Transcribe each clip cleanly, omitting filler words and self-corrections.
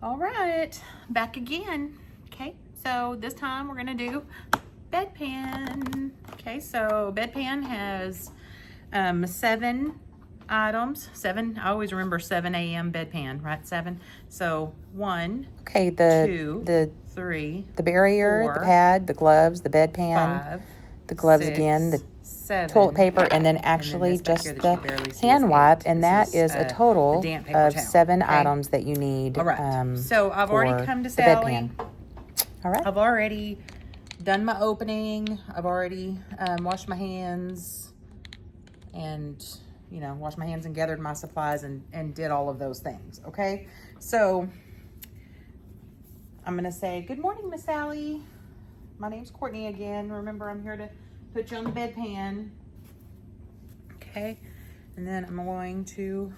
All right, back again. Okay, so this time we're gonna do bedpan. Okay, so bedpan has 7 items. 7, I always remember 7 a.m. bedpan, right? 7. So 1, Okay, 2, the 3, the barrier, 4, the pad, the gloves, the bedpan, 5, the gloves 6, again, the 7, toilet paper, and then and then actually this back here just that you the barely see is hand 8. wipe, and This that is a a total damp paper of towel. 7 Okay. items that you need All right. So I've already for come to the Sally. bedpan. All right. I've already done my opening. I've already washed my hands and, washed my hands and gathered my supplies and did all of those things. Okay. So I'm going to say, good morning, Miss Sally. My name's Courtney again. Remember, I'm here to put you on the bedpan. Okay. And then I'm going to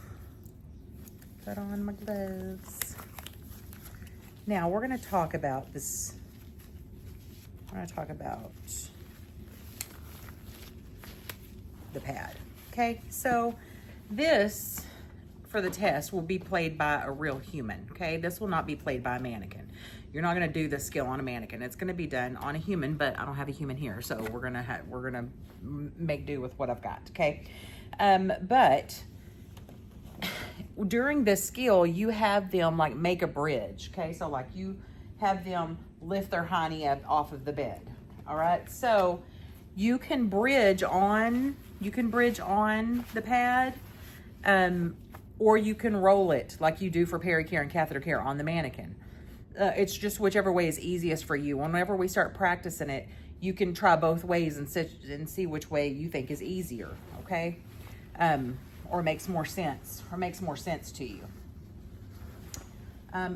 put on my gloves. Now we're going to talk about this. We're going to talk about the pad. Okay, so this for the test will be played by a real human. Okay, this will not be played by a mannequin. You're not going to do this skill on a mannequin. It's going to be done on a human, but I don't have a human here, so we're gonna make do with what I've got. Okay, but during this skill, you have them like make a bridge. Okay, so like you have them lift their hiney up off of the bed. All right, so you can bridge on the pad, or you can roll it like you do for pericare and catheter care on the mannequin. It's just whichever way is easiest for you. Whenever we start practicing it, you can try both ways and see which way you think is easier. Okay, or makes more sense to you.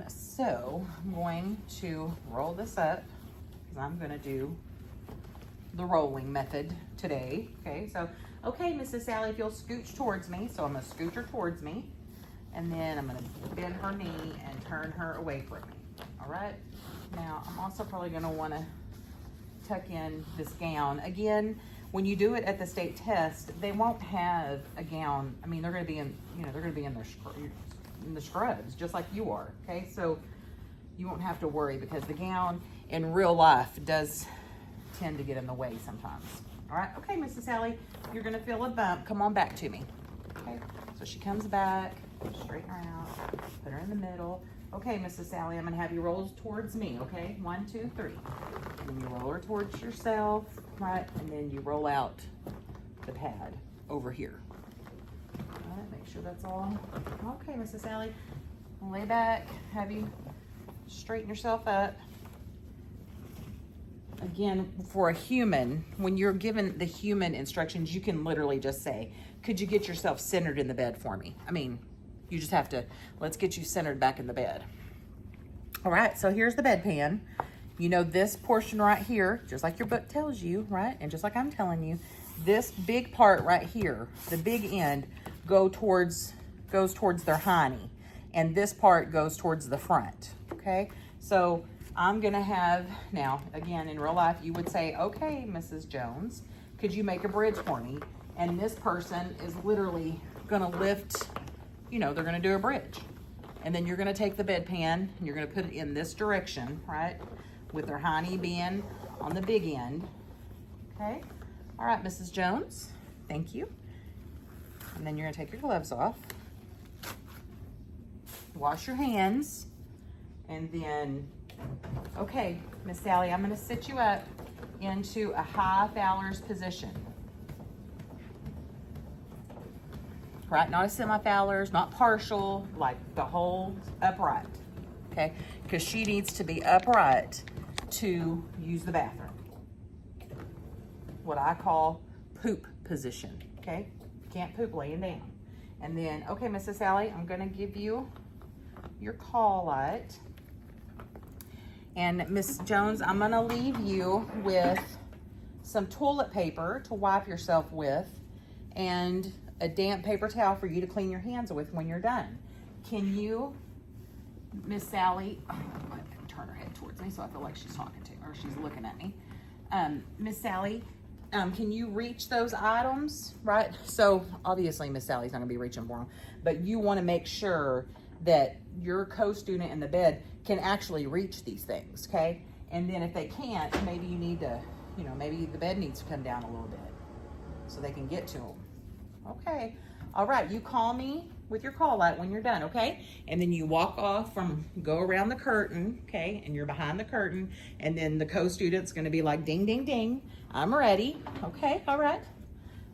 So I'm going to roll this up because I'm going to do the rolling method today. Okay, so, okay, Mrs. Sally, if you'll scooch towards me. So I'm going to scooch her towards me, and then I'm going to bend her knee and turn her away from me. All right, now I'm also probably going to want to tuck in this gown. Again, when you do it at the state test, they won't have a gown. I mean, they're going to be in, they're going to be in the scrubs, just like you are. Okay, so you won't have to worry because the gown in real life does tend to get in the way sometimes. All right, okay, Mrs. Sally, you're going to feel a bump. Come on back to me. Okay, so she comes back, straighten her out, put her in the middle. Okay, Mrs. Sally, I'm going to have you roll towards me, okay? 1, 2, 3. And then you roll her towards yourself, right? And then you roll out the pad over here. All right, make sure that's all. Okay, Mrs. Sally, lay back, have you straighten yourself up. Again, for a human, when you're given the human instructions, you can literally just say, could you get yourself centered in the bed for me? I mean, you just have to, let's get you centered back in the bed. All right, so here's the bedpan. You know this portion right here, just like your book tells you, right? And just like I'm telling you, this big part right here, the big end, goes towards their hiney. And this part goes towards the front, okay? So I'm gonna have, now, again, in real life, you would say, okay, Mrs. Jones, could you make a bridge for me? And this person is literally gonna lift, they're gonna do a bridge. And then you're gonna take the bedpan and you're gonna put it in this direction, right? With their hiney being on the big end, okay? All right, Mrs. Jones, thank you. And then you're gonna take your gloves off, wash your hands, and then, okay, Miss Sally, I'm gonna sit you up into a high Fowler's position. Right, not a semi-Fowler's, not partial, like the whole upright, okay? Because she needs to be upright to use the bathroom. What I call poop position, okay? Can't poop laying down. And then, okay, Mrs. Sally, I'm gonna give you your call light. And Miss Jones, I'm gonna leave you with some toilet paper to wipe yourself with and a damp paper towel for you to clean your hands with when you're done. Can you, Miss Sally, turn her head towards me so I feel like she's talking to me, or she's looking at me. Miss Sally, can you reach those items, right? So obviously Miss Sally's not gonna be reaching for them, but you wanna make sure that your co-student in the bed can actually reach these things, okay? And then if they can't, maybe you need to, you know, maybe the bed needs to come down a little bit so they can get to them. Okay. All right. You call me with your call light when you're done, okay? And then you walk off go around the curtain, okay? And you're behind the curtain. And then the co-student's going to be like, ding, ding, ding. I'm ready. Okay. All right.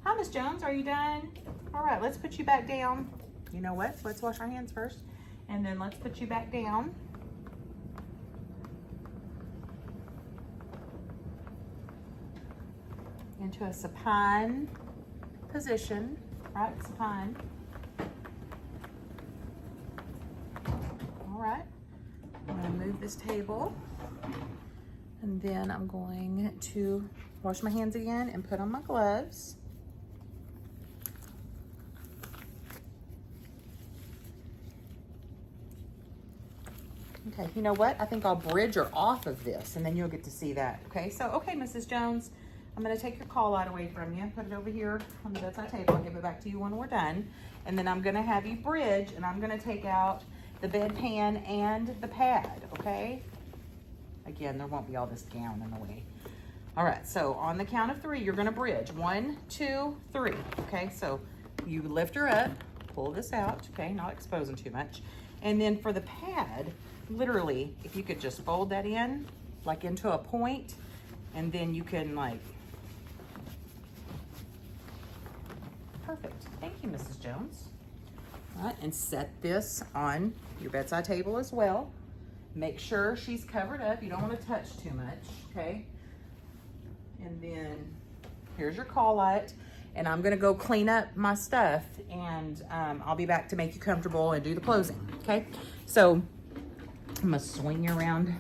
Hi, Miss Jones. Are you done? All right. Let's put you back down. You know what? Let's wash our hands first. And then let's put you back down. Into a supine position, right? Supine. All right. I'm going to move this table, and then I'm going to wash my hands again and put on my gloves. Okay, you know what? I think I'll bridge her off of this, and then you'll get to see that. Okay, so, okay, Mrs. Jones, I'm going to take your call light away from you, put it over here on the bedside table. I'll give it back to you when we're done. And then I'm going to have you bridge, and I'm going to take out the bedpan and the pad, okay? Again, there won't be all this gown in the way. All right, so on the count of 3, you're going to bridge. 1, 2, 3, okay? So you lift her up, pull this out, okay? Not exposing too much. And then for the pad, literally, if you could just fold that in, like into a point, and then you can like, perfect. Thank you, Mrs. Jones. All right, and set this on your bedside table as well. Make sure she's covered up. You don't want to touch too much, okay? And then here's your call light. And I'm gonna go clean up my stuff, and I'll be back to make you comfortable and do the closing, okay? So I'm gonna swing you around.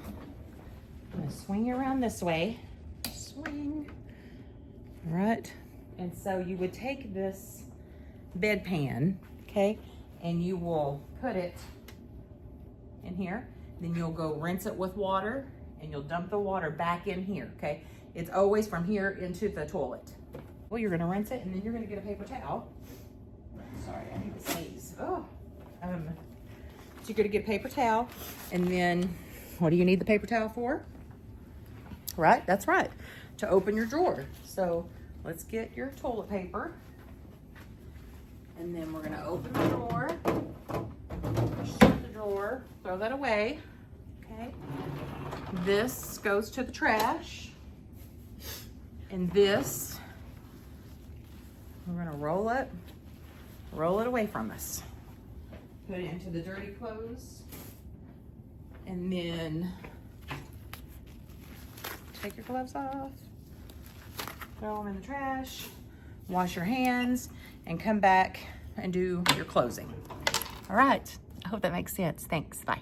I'm gonna swing you around this way. Swing, all right? And so you would take this bedpan, okay? And you will put it in here. Then you'll go rinse it with water, and you'll dump the water back in here, okay? It's always from here into the toilet. Well, you're gonna rinse it, and then you're gonna get a paper towel. Sorry, I need to sneeze. Oh, so you're gonna get a paper towel, and then what do you need the paper towel for? Right, that's right, to open your drawer. So let's get your toilet paper, and then we're gonna open the drawer, shut the drawer, throw that away, okay? This goes to the trash, and this, we're gonna roll it away from us. Put it into the dirty clothes, and then take your gloves off, throw them in the trash, wash your hands, and come back and do your closing. All right, I hope that makes sense. Thanks, bye.